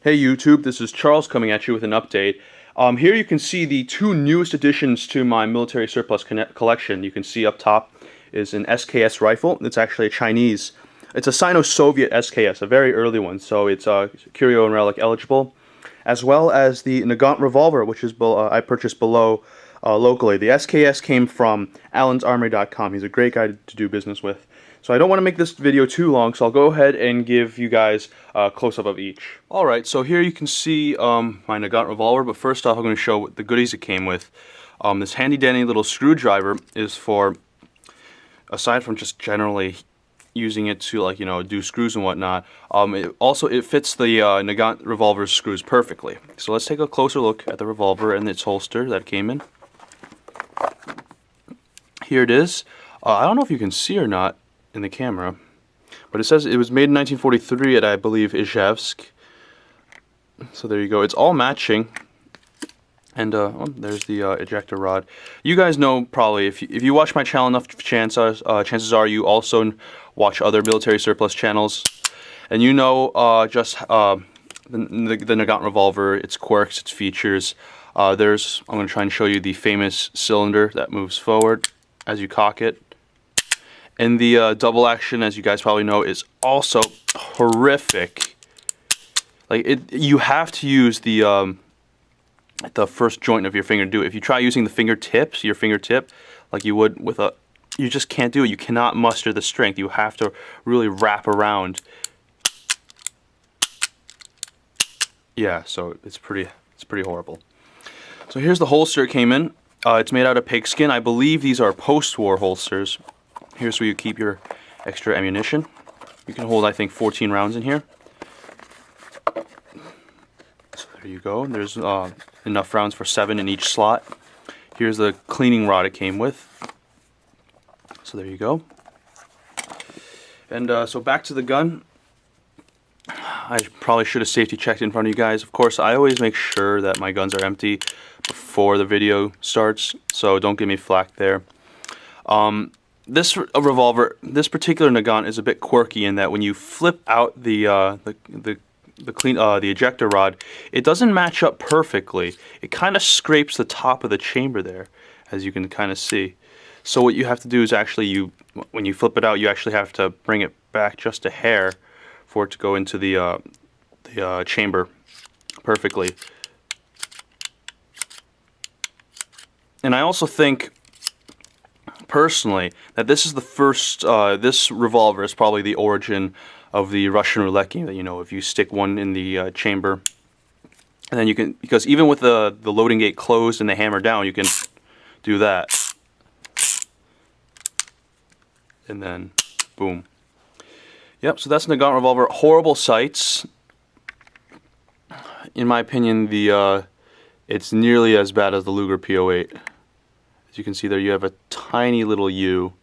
Hey YouTube, this is Charles coming at you with an update. Here you can see the two newest additions to my military surplus collection. You can see up top is an SKS rifle. It's actually a Chinese. It's a Sino-Soviet SKS, a very early one, so it's curio and relic eligible. As well as the Nagant Revolver, which is I purchased below locally. The SKS came from allensarmory.com. He's a great guy to do business with. So I don't want to make this video too long, so I'll go ahead and give you guys a close-up of each. Alright, so here you can see my Nagant Revolver, but first off I'm going to show what the goodies it came with. This handy-dandy little screwdriver is for, aside from just generally using it to, like, you know, do screws and whatnot, it fits the Nagant Revolver's screws perfectly. So let's take a closer look at the revolver and its holster that it came in. Here it is. I don't know if you can see or not in the camera, but it says it was made in 1943 at, I believe, Izhevsk. So there you go. It's all matching. And there's the ejector rod. You guys know probably, if you watch my channel enough, chances are you also watch other military surplus channels, and you know the Nagant Revolver, its quirks, its features. I'm going to try and show you the famous cylinder that moves forward as you cock it. And the double action, as you guys probably know, is also horrific. Like, you have to use the first joint of your finger to do it. If you try using the fingertips, your fingertip, like you would with a, you just can't do it. You cannot muster the strength. You have to really wrap around. Yeah, so it's pretty horrible. So here's the holster it came in. It's made out of pigskin. I believe these are post-war holsters. Here's where you keep your extra ammunition. You can hold, I think, 14 rounds in here. So there you go. There's enough rounds for 7 in each slot. Here's the cleaning rod it came with. So there you go. And so back to the gun. I probably should have safety checked in front of you guys. Of course, I always make sure that my guns are empty before the video starts, so don't give me flack there. This revolver, this particular Nagant, is a bit quirky in that when you flip out the ejector rod, it doesn't match up perfectly. It kind of scrapes the top of the chamber there, as you can kind of see. So what you have to do is actually, when you flip it out, you actually have to bring it back just a hair for it to go into the chamber perfectly. And I also think, personally, that this is the first, this revolver is probably the origin of the Russian roulette game, that, you know, if you stick one in the chamber, and then you can, because even with the loading gate closed and the hammer down, you can do that. And then, boom. Yep, so that's Nagant Revolver. Horrible sights. In my opinion, it's nearly as bad as the Luger P08. As you can see there, you have a tiny little U,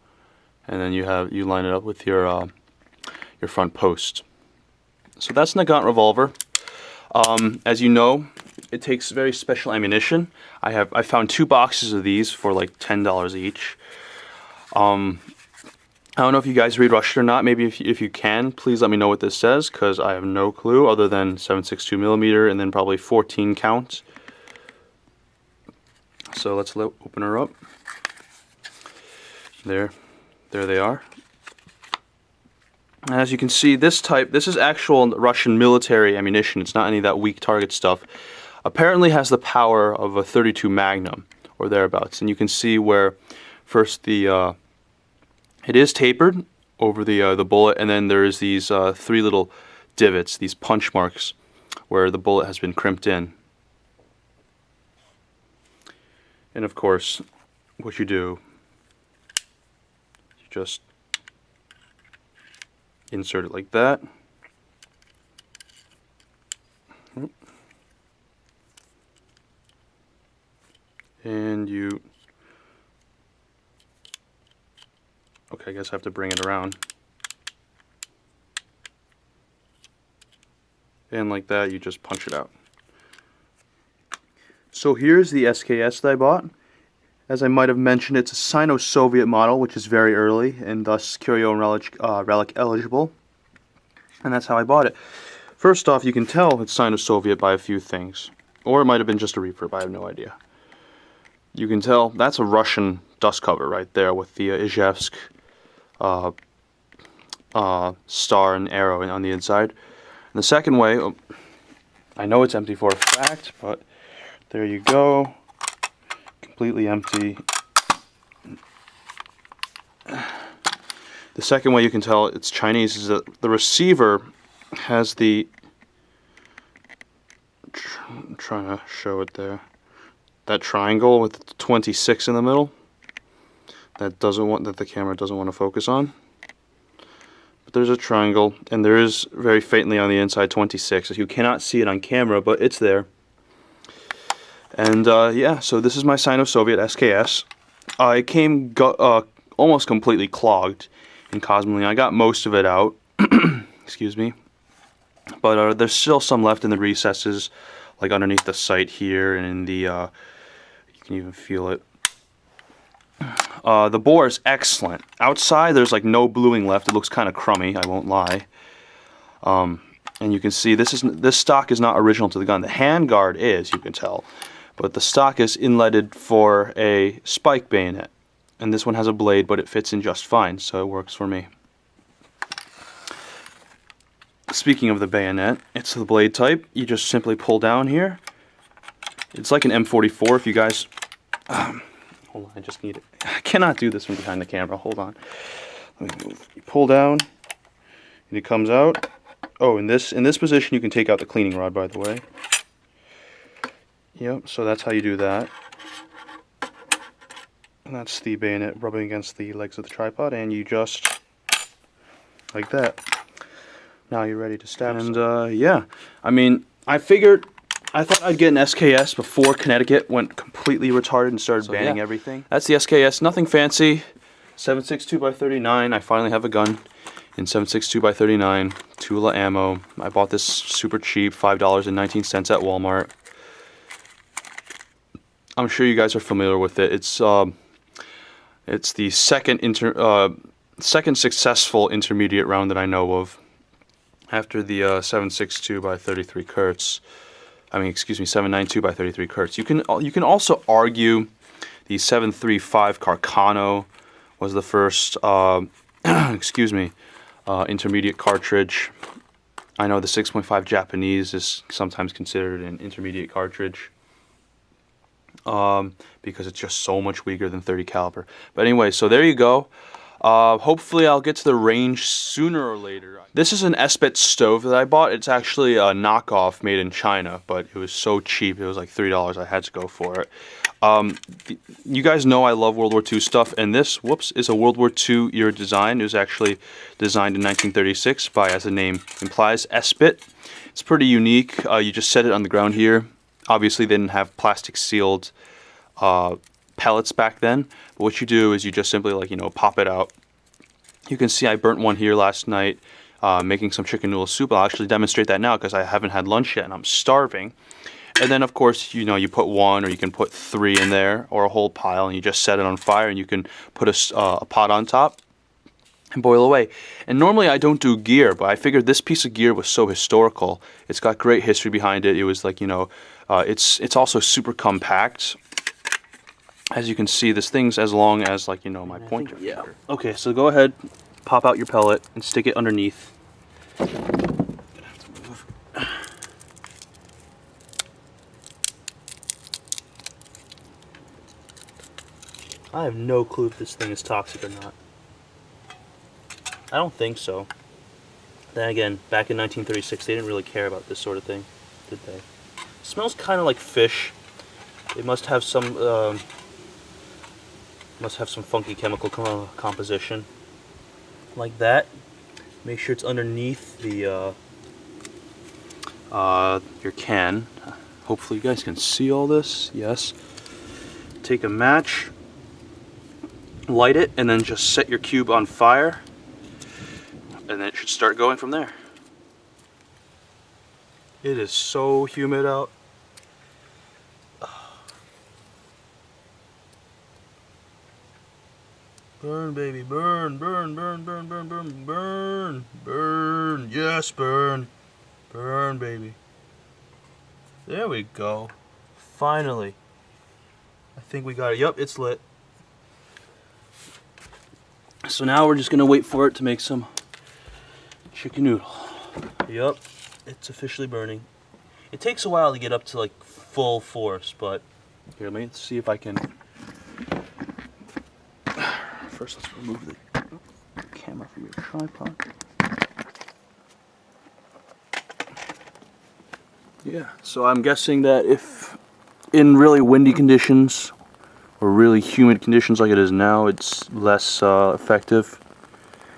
and then you line it up with your front post. So that's Nagant Revolver. As you know, it takes very special ammunition. I found 2 boxes of these for like $10 each. I don't know if you guys read Russian or not. Maybe if you can, please let me know what this says, because I have no clue other than 7.62mm and then probably 14 count. So let's open her up. There they are. And as you can see, this is actual Russian military ammunition. It's not any of that weak target stuff. Apparently has the power of a .32 Magnum or thereabouts. And you can see where first it is tapered over the bullet, and then there's these 3 little divots, these punch marks, where the bullet has been crimped in. And of course, what you do, you just insert it like that. And you... Okay, I guess I have to bring it around. And like that, you just punch it out. So here's the SKS that I bought. As I might have mentioned, it's a Sino-Soviet model, which is very early, and thus curio and relic eligible. And that's how I bought it. First off, you can tell it's Sino-Soviet by a few things. Or it might have been just a refurb, I have no idea. You can tell that's a Russian dust cover right there with the Izhevsk star and arrow on the inside. And the second way, I know it's empty for a fact, but there you go. Completely empty. The second way you can tell it's Chinese is that the receiver has the... I'm trying to show it there. That triangle with the 26 in the middle. That the camera doesn't want to focus on. But there's a triangle, and there is very faintly on the inside 26. You cannot see it on camera, but it's there. And yeah, so this is my Sino-Soviet SKS. It came almost completely clogged in Cosmoline. I got most of it out. Excuse me. But there's still some left in the recesses, like underneath the sight here, and in the, you can even feel it. The bore is excellent. Outside there's like no bluing left. It looks kind of crummy, I won't lie. And you can see this stock is not original to the gun. The handguard is, you can tell. But the stock is inletted for a spike bayonet. And this one has a blade, but it fits in just fine, so it works for me. Speaking of the bayonet, it's the blade type. You just simply pull down here. It's like an M44 if you guys... hold on, I just need it. I cannot do this from behind the camera. Hold on. Let me move. You pull down, and it comes out. Oh, in this position you can take out the cleaning rod, by the way. Yep, so that's how you do that. And that's the bayonet rubbing against the legs of the tripod, and you just... like that. Now you're ready to stab. And yeah, I mean, I thought I'd get an SKS before Connecticut went completely retarded and started banning everything. That's the SKS, nothing fancy. 7.62x39. I finally have a gun in 7.62x39. Tula ammo. I bought this super cheap, $5.19 at Walmart. I'm sure you guys are familiar with it. It's the second successful intermediate round that I know of. After the 7.62x33 Kurtz, I mean, excuse me, 7.92x33 Kurtz. You can also argue the 7.35 Carcano was the first, excuse me, intermediate cartridge. I know the 6.5 Japanese is sometimes considered an intermediate cartridge because it's just so much weaker than 30 caliber. But anyway, so there you go. Hopefully I'll get to the range sooner or later. This is an Esbit stove that I bought. It's actually a knockoff made in China, but it was so cheap. It was like $3. I had to go for it. You guys know I love World War II stuff, and this, whoops, is a World War II era design. It was actually designed in 1936 by, as the name implies, Esbit. It's pretty unique. You just set it on the ground here. Obviously they didn't have plastic sealed pellets back then, but what you do is you just simply, like, you know, pop it out. You can see I burnt one here last night making some chicken noodle soup. I'll actually demonstrate that now because I haven't had lunch yet and I'm starving. And then of course, you know, you put one, or you can put 3 in there, or a whole pile, and you just set it on fire, and you can put a pot on top and boil away. And normally I don't do gear, but I figured this piece of gear was so historical. It's got great history behind it. It was like, you know, it's also super compact. As you can see, this thing's as long as, like, you know, my pointer. Yeah. Okay, so go ahead, pop out your pellet and stick it underneath. I have no clue if this thing is toxic or not. I don't think so. Then again, back in 1936, they didn't really care about this sort of thing, did they? It smells kind of like fish. It must have some funky chemical composition, like that. Make sure it's underneath the your can. Hopefully you guys can see all this. Yes. Take a match, light it, and then just set your cube on fire, and then it should start going from there. It is so humid out. Burn, baby, burn, burn, burn, burn, burn, burn, burn, burn, yes, burn. Burn, baby. There we go. Finally. I think we got it. Yup, it's lit. So now we're just gonna wait for it to make some chicken noodle. Yup, it's officially burning. It takes a while to get up to like full force, but here, let me see if I can. First, let's remove the camera from your tripod. Yeah, so I'm guessing that if in really windy conditions or really humid conditions like it is now, it's less effective.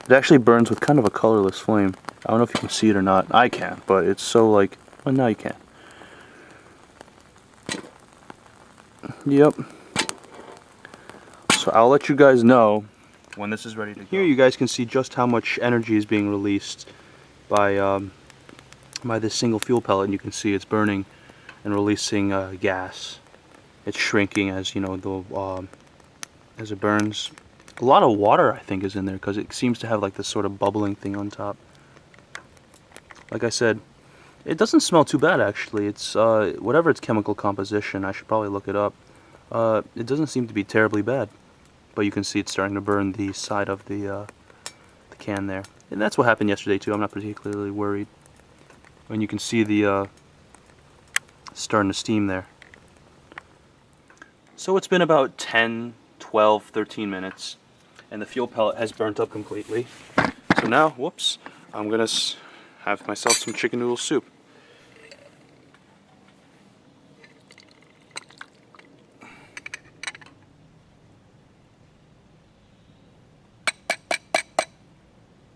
It actually burns with kind of a colorless flame. I don't know if you can see it or not. I can, but it's so like, well, now you can. Yep. So I'll let you guys know when this is ready to go. Here you guys can see just how much energy is being released by this single fuel pellet, and you can see it's burning and releasing gas. It's shrinking as you know as it burns. A lot of water I think is in there because it seems to have like this sort of bubbling thing on top. Like I said, it doesn't smell too bad actually. It's whatever its chemical composition, I should probably look it up. It doesn't seem to be terribly bad, but you can see it's starting to burn the side of the can there, and that's what happened yesterday too. I'm not particularly worried. And you can see the starting to steam there. So it's been about 10, 12, 13 minutes, and the fuel pellet has burnt up completely. So now, whoops, I'm gonna have myself some chicken noodle soup.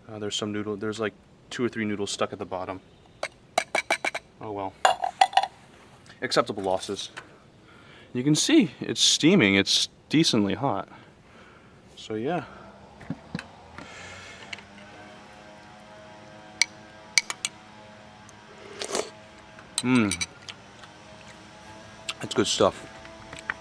There's some noodle, there's like 2 or 3 noodles stuck at the bottom. Oh well. Acceptable losses. You can see it's steaming, it's decently hot. So yeah. That's good stuff.